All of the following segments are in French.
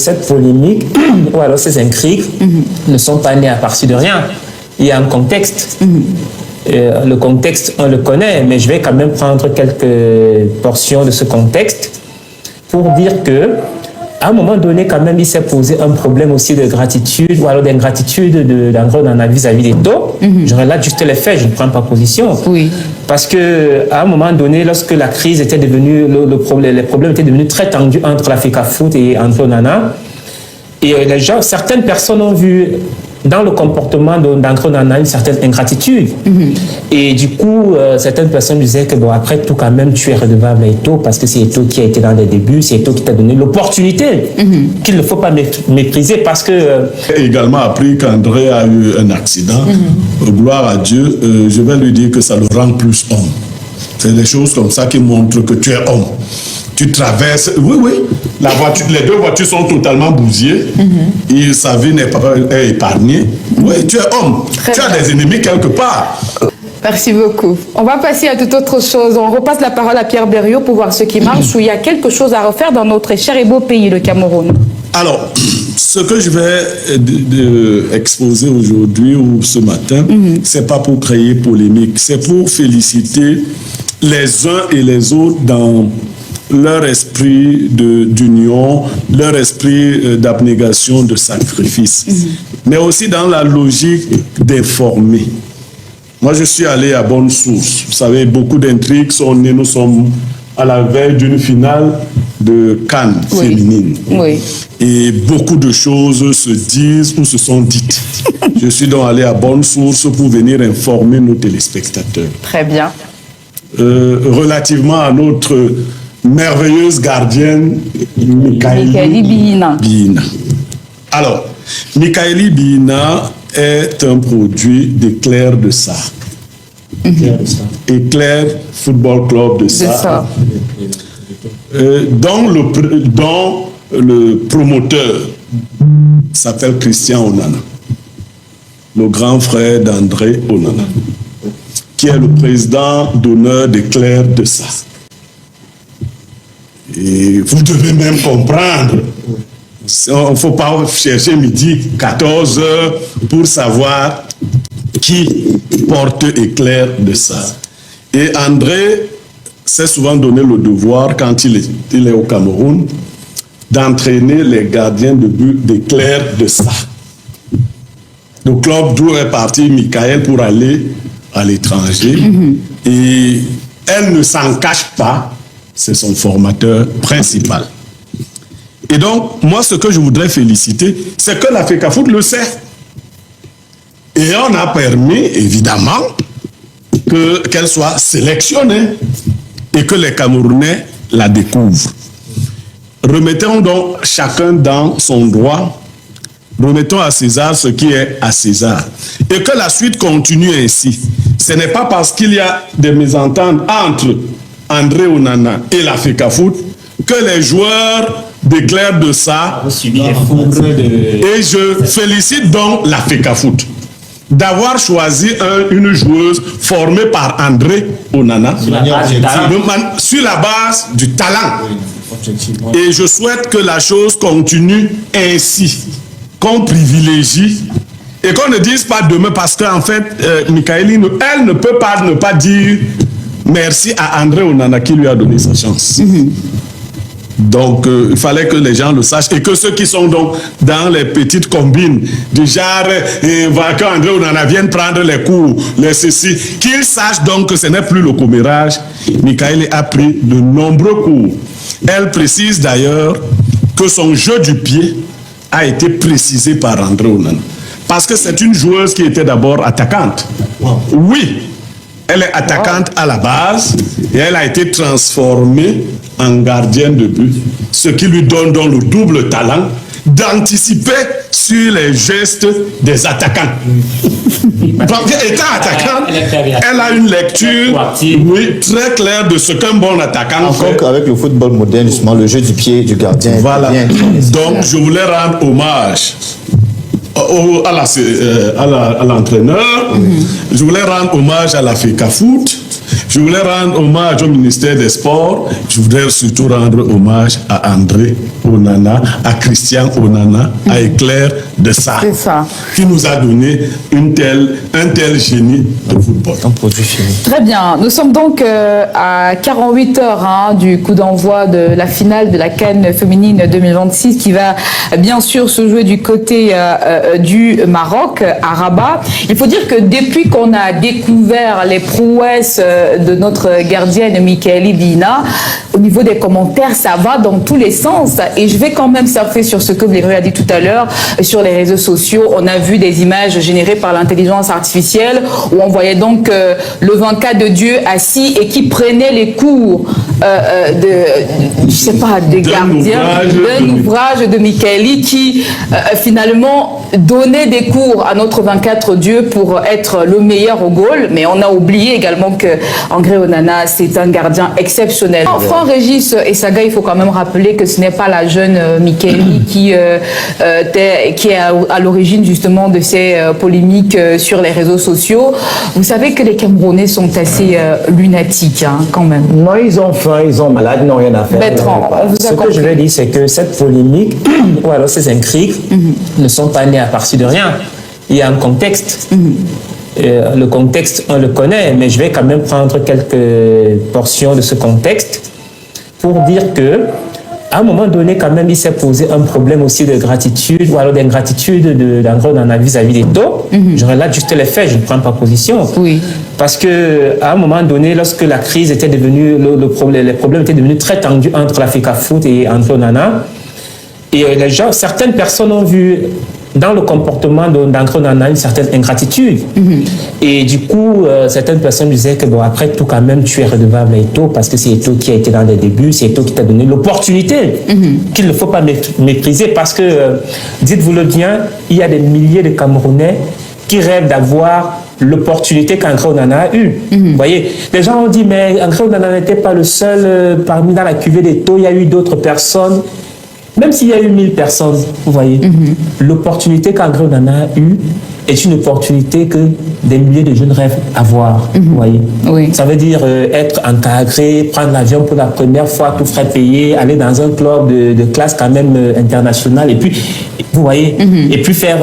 Cette polémique ou alors ces intrigues ne sont pas nées à partir de rien. Il y a un contexte. Le contexte, on le connaît, mais je vais quand même prendre quelques portions de ce contexte pour dire que à un moment donné, quand même, il s'est posé un problème aussi de gratitude ou alors d'ingratitude d'André Onana vis-à-vis d'Eto'o. Je relate juste les faits, je ne prends pas position. Oui. Parce qu'à un moment donné, lorsque la crise était devenue, les problèmes étaient devenus très tendus entre la FECAFOOT et André Onana, et certaines personnes ont vu dans le comportement d'André Onana une certaine ingratitude. Et du coup, certaines personnes disaient que bon, après tout, quand même, tu es redevable à Eto'o parce que c'est Eto'o qui a été dans les débuts, c'est Eto'o qui t'a donné l'opportunité, qu'il ne faut pas mépriser parce que... J'ai également appris qu'André a eu un accident. Gloire à Dieu, je vais lui dire que ça le rend plus homme. C'est des choses comme ça qui montrent que tu es homme. Tu traverses, oui, les deux voitures sont totalement bousillées et sa vie n'est pas épargnée. Oui, tu es homme. Tu as des ennemis quelque part. Merci beaucoup. On va passer à toute autre chose. On repasse la parole à Pierre Berriot pour voir ce qui marche, où il y a quelque chose à refaire dans notre cher et beau pays, le Cameroun. Alors, ce que je vais exposer aujourd'hui ou ce matin, c'est pas pour créer polémique, c'est pour féliciter les uns et les autres dans leur esprit d'union, leur esprit d'abnégation, de sacrifice, mais aussi dans la logique d'informer. Moi, je suis allé à bonne source. Vous savez, beaucoup d'intrigues sont nées. Nous sommes à la veille d'une finale de CAN féminine. Et beaucoup de choses se disent ou se sont dites. Je suis donc allé à bonne source pour venir informer nos téléspectateurs. Très bien. Relativement à notre merveilleuse gardienne, Mikaeli Bihina. Alors, Mikaeli Bihina est un produit d'Éclair de Sarre. Éclair Football Club de Sarre. Dont le promoteur s'appelle Christian Onana, le grand frère d'André Onana, qui est le président d'honneur d'Éclair de Sarre. Et vous devez même comprendre, il ne faut pas chercher midi, 14 heures pour savoir qui porte Éclair de Sarre. Et André s'est souvent donné le devoir, quand il est au Cameroun, d'entraîner les gardiens de but d'Éclair de Sarre. Le club d'où est parti Michael pour aller à l'étranger. Et elle ne s'en cache pas. C'est son formateur principal. Et donc, moi, ce que je voudrais féliciter, c'est que la FECAFOOT le sait. Et on a permis, évidemment, qu'elle soit sélectionnée et que les Camerounais la découvrent. Remettons donc chacun dans son droit. Remettons à César ce qui est à César. Et que la suite continue ainsi. Ce n'est pas parce qu'il y a des mésententes entre André Onana et la FECAFOOT que les joueurs d'Éclair de Sarre et je félicite donc la FECAFOOT d'avoir choisi une joueuse formée par André Onana sur la base du talent. Et je souhaite que la chose continue ainsi, qu'on privilégie et qu'on ne dise pas demain parce qu'en fait, Mikaeli, elle ne peut pas ne pas dire merci à André Onana qui lui a donné sa chance. Donc, il fallait que les gens le sachent et que ceux qui sont donc dans les petites combines du genre que André Onana vienne prendre les cours, les ceci, qu'ils sachent donc que ce n'est plus le commérage. Mikaeli a pris de nombreux cours. Elle précise d'ailleurs que son jeu du pied a été précisé par André Onana. Parce que c'est une joueuse qui était d'abord attaquante. Oui. Elle est attaquante à la base et elle a été transformée en gardienne de but, ce qui lui donne donc le double talent d'anticiper sur les gestes des attaquants. Parce qu'étant attaquante, elle a une lecture très claire de ce qu'un bon attaquant fait. Encore avec le football moderne, justement, le jeu du pied du gardien. Voilà. Donc, je voulais rendre hommage à l'entraîneur. Je voulais rendre hommage à la FECAFOOT Je voulais rendre hommage au ministère des Sports. Je voudrais surtout rendre hommage à André Onana, à Christian Onana, à Éclair de Sarre, qui nous a donné un tel génie de football. Un produit fini. Très bien. Nous sommes donc à 48 heures du coup d'envoi de la finale de la CAN féminine 2026 qui va bien sûr se jouer du côté du Maroc, à Rabat. Il faut dire que depuis qu'on a découvert les prouesses de notre gardienne Mikaeli Bina, au niveau des commentaires, ça va dans tous les sens. Et je vais quand même surfer sur ce que Bléry a dit tout à l'heure, sur les réseaux sociaux. On a vu des images générées par l'intelligence artificielle où on voyait donc le 24 de Dieu assis et qui prenait les cours des gardiens, d'un ouvrage de Mikaeli qui finalement donnait des cours à notre 24 Dieu pour être le meilleur au goal. Mais on a oublié également que André Onana, c'est un gardien exceptionnel. Enfin, Régis et Saga, il faut quand même rappeler que ce n'est pas la jeune Mikaeli qui est à l'origine justement de ces polémiques sur les réseaux sociaux. Vous savez que les Camerounais sont assez lunatiques quand même. Non, ils ont faim, ils ont malade, ils n'ont rien à faire. Bertrand, on vous a Ce que je veux dire, c'est que cette polémique, ou alors ces intrigues, ne sont pas nées à partir de rien. Il y a un contexte. Le contexte, on le connaît, mais je vais quand même prendre quelques portions de ce contexte pour dire que à un moment donné, quand même, il s'est posé un problème aussi de gratitude ou alors d'ingratitude d'André Onana vis-à-vis des taux. Je relate juste les faits, je ne prends pas position. Oui. Parce qu'à un moment donné, lorsque la crise était devenue, les problèmes étaient devenus très tendus entre l'Africa Foot et André Onana, et certaines personnes ont vu dans le comportement d'André Onana une certaine ingratitude. Et du coup, certaines personnes disaient que bon, après tout, quand même, tu es redevable à Eto'o parce que c'est Eto'o qui a été dans les débuts, c'est Eto'o qui t'a donné l'opportunité, qu'il ne faut pas mépriser parce que, dites-vous-le bien, il y a des milliers de Camerounais qui rêvent d'avoir l'opportunité qu'André Onana a eue. Vous voyez, les gens ont dit, mais André Onana n'était pas le seul parmi dans la cuvée d'Eto'o, il y a eu d'autres personnes. Même s'il y a eu 1000 personnes, vous voyez, l'opportunité qu'André Onana a eue est une opportunité que des milliers de jeunes rêvent avoir, vous voyez. Oui. Ça veut dire être encadré, prendre l'avion pour la première fois, tout frais payé, aller dans un club de classe quand même internationale, et puis, vous voyez, et puis faire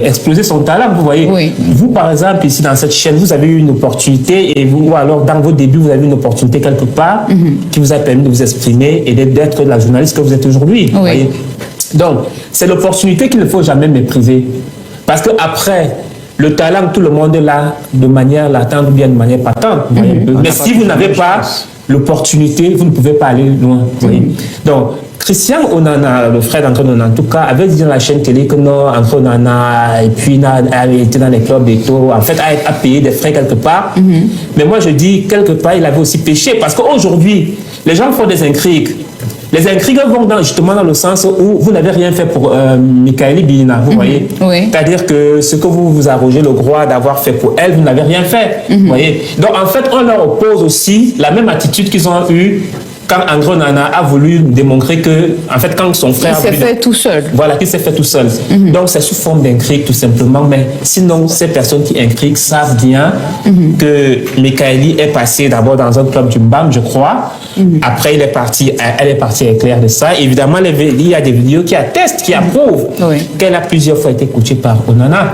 exploser son talent, vous voyez. Oui. Vous, par exemple, ici dans cette chaîne, vous avez eu une opportunité, et vous, ou alors dans vos débuts, vous avez eu une opportunité quelque part qui vous a permis de vous exprimer et d'être la journaliste que vous êtes aujourd'hui. Oui. Vous voyez. Donc, c'est l'opportunité qu'il ne faut jamais mépriser. Parce qu'après, le talent, tout le monde l'a de manière latente ou bien de manière patente. Vous voyez. Mais si vous n'avez pas l'opportunité, vous ne pouvez pas aller loin. Vous voyez. Donc, Christian Onana, le frère d'André Onana, en tout cas, avait dit dans la chaîne télé que non, André Onana, et puis a été dans les clubs d'Eto'o, en fait, a payé des frais quelque part. Mais moi, je dis, quelque part, il avait aussi péché. Parce qu'aujourd'hui, les gens font des intrigues. Les intrigues vont justement dans le sens où vous n'avez rien fait pour Mikaeli Bina, vous voyez. Oui. C'est-à-dire que ce que vous vous arrogez le droit d'avoir fait pour elle, vous n'avez rien fait. Vous voyez. Donc, en fait, on leur oppose aussi la même attitude qu'ils ont eue quand André Onana a voulu démontrer que, en fait, quand son frère... Il s'est fait tout seul. Voilà, qu'il s'est fait tout seul. Donc, c'est sous forme d'intrigue, tout simplement. Mais sinon, ces personnes qui intriguent savent bien que Mikaeli est passé d'abord dans un club du BAM, je crois. Après, elle est partie à Éclair de ça. Évidemment, il y a des vidéos qui attestent, qui approuvent qu'elle a plusieurs fois été coachée par Onana.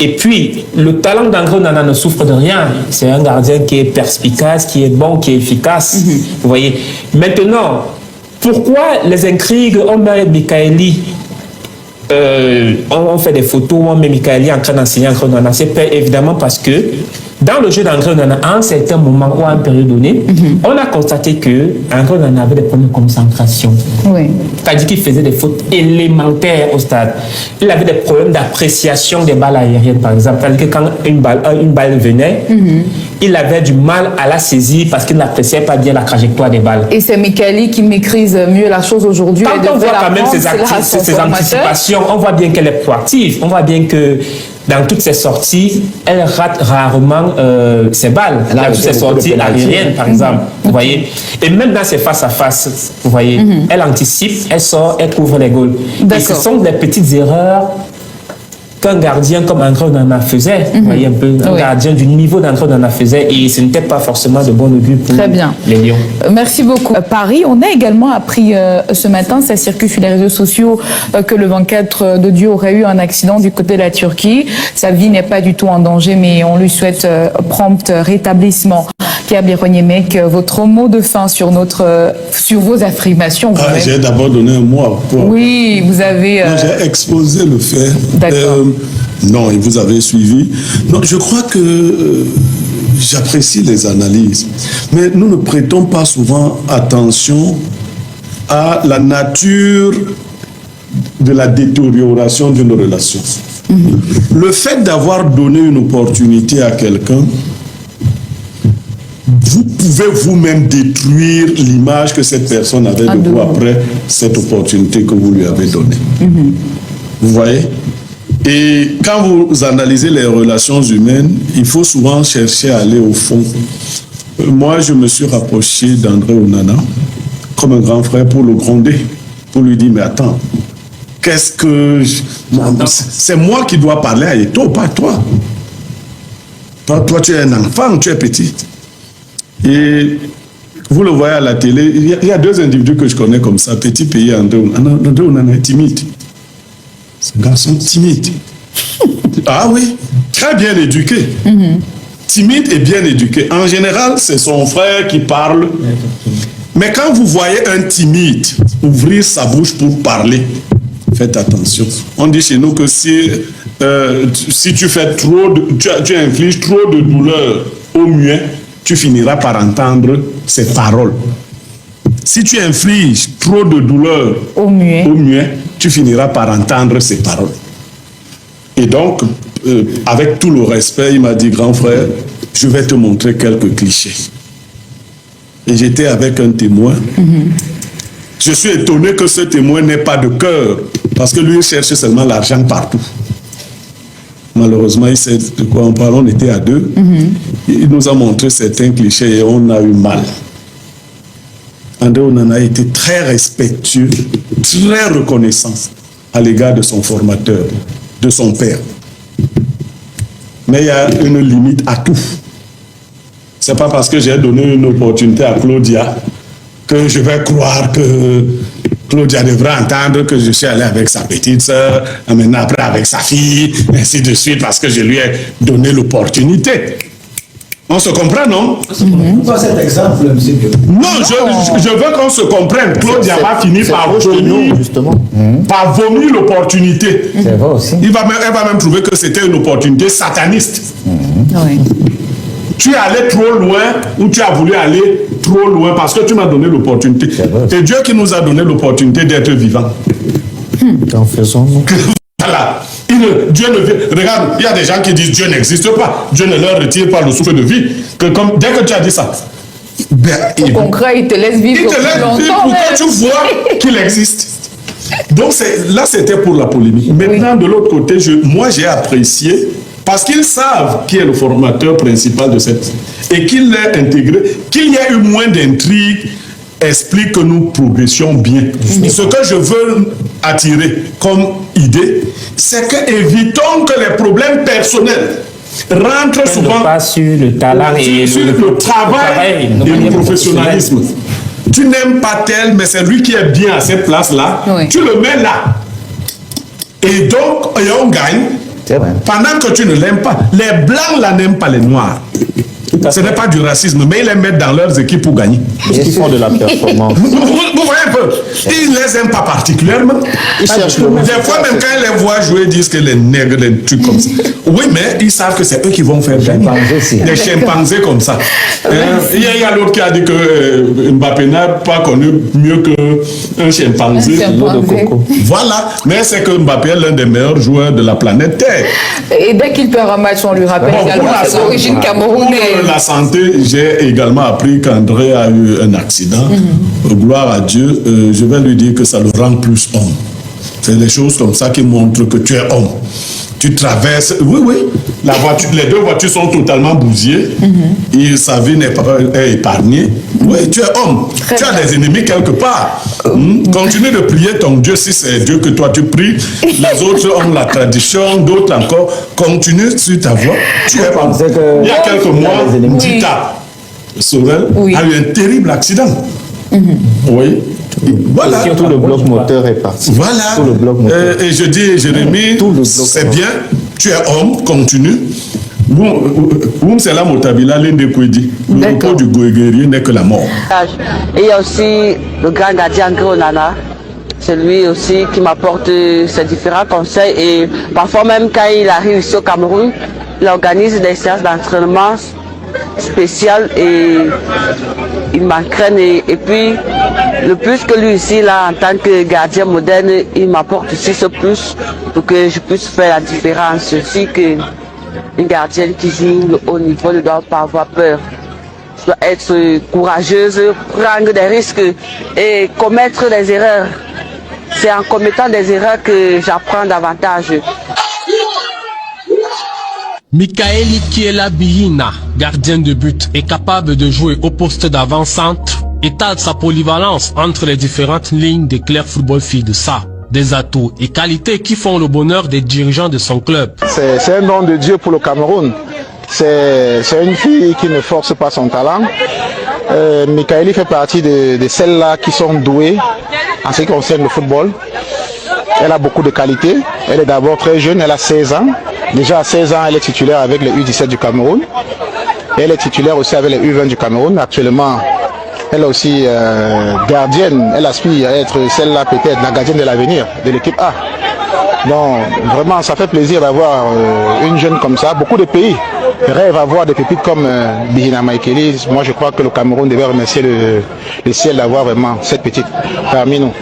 Et puis, le talent d'André Onana ne souffre de rien. C'est un gardien qui est perspicace, qui est bon, qui est efficace. Vous voyez. Maintenant, pourquoi les intrigues, on met Mikaeli, on fait des photos, on met Mikaeli en train d'enseigner André Onana? C'est évidemment parce que dans le jeu d'André Onana, à un certain moment ou à une période donnée, on a constaté que André Onana avait des problèmes de concentration. C'est-à-dire qu'il faisait des fautes élémentaires au stade. Il avait des problèmes d'appréciation des balles aériennes, par exemple. C'est-à-dire que quand une balle venait, il avait du mal à la saisir parce qu'il n'appréciait pas bien la trajectoire des balles. Et c'est Mikaeli qui maîtrise mieux la chose aujourd'hui. Quand on voit quand même ses anticipations, on voit bien qu'elle est proactive. On voit bien que dans toutes ses sorties, elle rate rarement ses balles. Dans toutes ses sorties aériennes, par exemple. Vous voyez. Et même dans ses face-à-face, vous voyez, elle anticipe, elle sort, elle couvre les goals. Et ce sont des petites erreurs qu'un gardien comme André Onana faisait, vous voyez un peu, un gardien du niveau d'André Onana faisait, et ce n'était pas forcément de bon augure pour les Lions. Merci beaucoup. Paris, on a également appris ce matin, ça circule sur les réseaux sociaux, que le 24 de Dieu aurait eu un accident du côté de la Turquie. Sa vie n'est pas du tout en danger, mais on lui souhaite prompt rétablissement. Pierre Birogné-Mec, votre mot de fin sur vos affirmations. J'ai d'abord donné un mot à quoi. Oui, vous avez... J'ai exposé le fait. D'accord. Non, et vous avez suivi. Non, je crois que j'apprécie les analyses, mais nous ne prêtons pas souvent attention à la nature de la détérioration d'une relation. Le fait d'avoir donné une opportunité à quelqu'un, vous pouvez vous-même détruire l'image que cette personne avait de vous après cette opportunité que vous lui avez donnée. Vous voyez? Et quand vous analysez les relations humaines, il faut souvent chercher à aller au fond. Moi, je me suis rapproché d'André Onana comme un grand frère pour le gronder, pour lui dire, mais attends, qu'est-ce que... C'est moi qui dois parler à Eto'o, pas toi. Toi, tu es un enfant, tu es petit. Et vous le voyez à la télé, il y a deux individus que je connais comme ça, petit pays, André Onana est timide. C'est un garçon timide. Ah oui, très bien éduqué. Timide et bien éduqué. En général, c'est son frère qui parle. Mais quand vous voyez un timide ouvrir sa bouche pour parler, faites attention. On dit chez nous que si tu fais tu infliges trop de douleur au muet, tu finiras par entendre ses paroles. Si tu infliges trop de douleur au muet, tu finiras par entendre ses paroles. Et donc, avec tout le respect, il m'a dit, grand frère, je vais te montrer quelques clichés. Et j'étais avec un témoin. Je suis étonné que ce témoin n'ait pas de cœur, parce que lui, il cherchait seulement l'argent partout. Malheureusement, il sait de quoi on parle, on était à deux. Il nous a montré certains clichés et on a eu mal. André Onana a été très respectueux, très reconnaissant à l'égard de son formateur, de son père. Mais il y a une limite à tout. Ce n'est pas parce que j'ai donné une opportunité à Claudia que je vais croire que Claudia devra entendre que je suis allé avec sa petite sœur, maintenant après avec sa fille, ainsi de suite, parce que je lui ai donné l'opportunité. On se comprend, non? Pas cet exemple, monsieur Dieu. Non, je veux qu'on se comprenne. Claudia va finir par retenir, par vomir l'opportunité. C'est vrai aussi. Elle va même trouver que c'était une opportunité sataniste. Oui. Tu es allé trop loin ou tu as voulu aller trop loin parce que tu m'as donné l'opportunité. C'est Dieu qui nous a donné l'opportunité d'être vivants. En faisons-nous. Voilà. Dieu ne vit. Regarde, il y a des gens qui disent Dieu n'existe pas. Dieu ne leur retire pas le souffle de vie. Dès que tu as dit ça, Au concret, il te laisse vivre il te laisse vivre pour que tu vois qu'il existe. Donc là, c'était pour la polémique. Maintenant, de l'autre côté, moi, j'ai apprécié parce qu'ils savent qui est le formateur principal de cette... Et qu'il l'ait intégré, qu'il y ait eu moins d'intrigues, explique que nous progressions bien. Ce que je veux attirer comme idée, c'est que évitons que les problèmes personnels rentrent souvent pas sur le talent et sur le travail et le professionnalisme. Tu n'aimes pas tel, mais c'est lui qui est bien à cette place-là. Oui. Tu le mets là. Et donc, on gagne. Pendant que tu ne l'aimes pas. Les blancs là n'aiment pas les noirs. Ce n'est pas du racisme, mais ils les mettent dans leurs équipes pour gagner. Parce qu'ils font de la performance. Vous voyez un peu. Ils ne les aiment pas particulièrement. Ils cherchent le Des fois, même quand ils les voient jouer, ils disent que les nègres, les trucs comme ça. Oui, mais ils savent que c'est eux qui vont faire gagner. Des chimpanzés comme ça. Il y a l'autre qui a dit que Mbappé n'a pas connu mieux qu'un chimpanzé. De coco. Voilà. Mais c'est que Mbappé est l'un des meilleurs joueurs de la planète Terre. Et dès qu'il perd un match, on lui rappelle également ses origines camerounaises. Pour la santé, j'ai également appris qu'André a eu un accident. Gloire à Dieu. Je vais lui dire que ça le rend plus homme. C'est des choses comme ça qui montrent que tu es homme. Tu traverses... Oui. Les deux voitures sont totalement bousillées. Et sa vie n'est pas épargnée. Oui, tu es homme. Tu as des ennemis quelque part. Continue de prier ton Dieu si c'est Dieu que toi tu pries. Les autres ont la tradition, d'autres encore. Continue sur ta voie. Tu es il y a quelques mois, Tita Sorel a eu un terrible accident. Oui. Voilà. Tout le bloc moteur est parti. Voilà. Tout le bloc moteur. Et je dis, Jérémie, c'est bien, tu es homme, continue. C'est la motabila, l'un des Kwedi. Le repos du guerrier n'est que la mort. Et il y a aussi le grand gardien Gronana. C'est lui aussi qui m'apporte ses différents conseils. Et parfois même quand il arrive ici au Cameroun, il organise des séances d'entraînement spéciales et il m'entraîne. Et puis, le plus que lui ici, là, en tant que gardien moderne, il m'apporte aussi ce plus pour que je puisse faire la différence. Aussi que une gardienne qui joue le haut niveau ne doit pas avoir peur. Je dois être courageuse, prendre des risques et commettre des erreurs. C'est en commettant des erreurs que j'apprends davantage. Mikaeli Kiela Bihina, gardien de but, est capable de jouer au poste d'avant-centre, étale sa polyvalence entre les différentes lignes des Clair Football Filles de Ça. Des atouts et qualités qui font le bonheur des dirigeants de son club. C'est un don de Dieu pour le Cameroun. C'est une fille qui ne force pas son talent. Mikaeli fait partie de celles-là qui sont douées en ce qui concerne le football. Elle a beaucoup de qualités. Elle est d'abord très jeune, elle a 16 ans. Déjà à 16 ans, elle est titulaire avec les U17 du Cameroun. Et elle est titulaire aussi avec les U20 du Cameroun. Actuellement, elle est aussi gardienne. Elle aspire à être celle-là peut-être, la gardienne de l'avenir de l'équipe A. Donc vraiment, ça fait plaisir d'avoir une jeune comme ça. Beaucoup de pays rêvent à voir des pépites comme Bihina Mikaeli. Moi, je crois que le Cameroun devait remercier le ciel d'avoir vraiment cette petite parmi nous.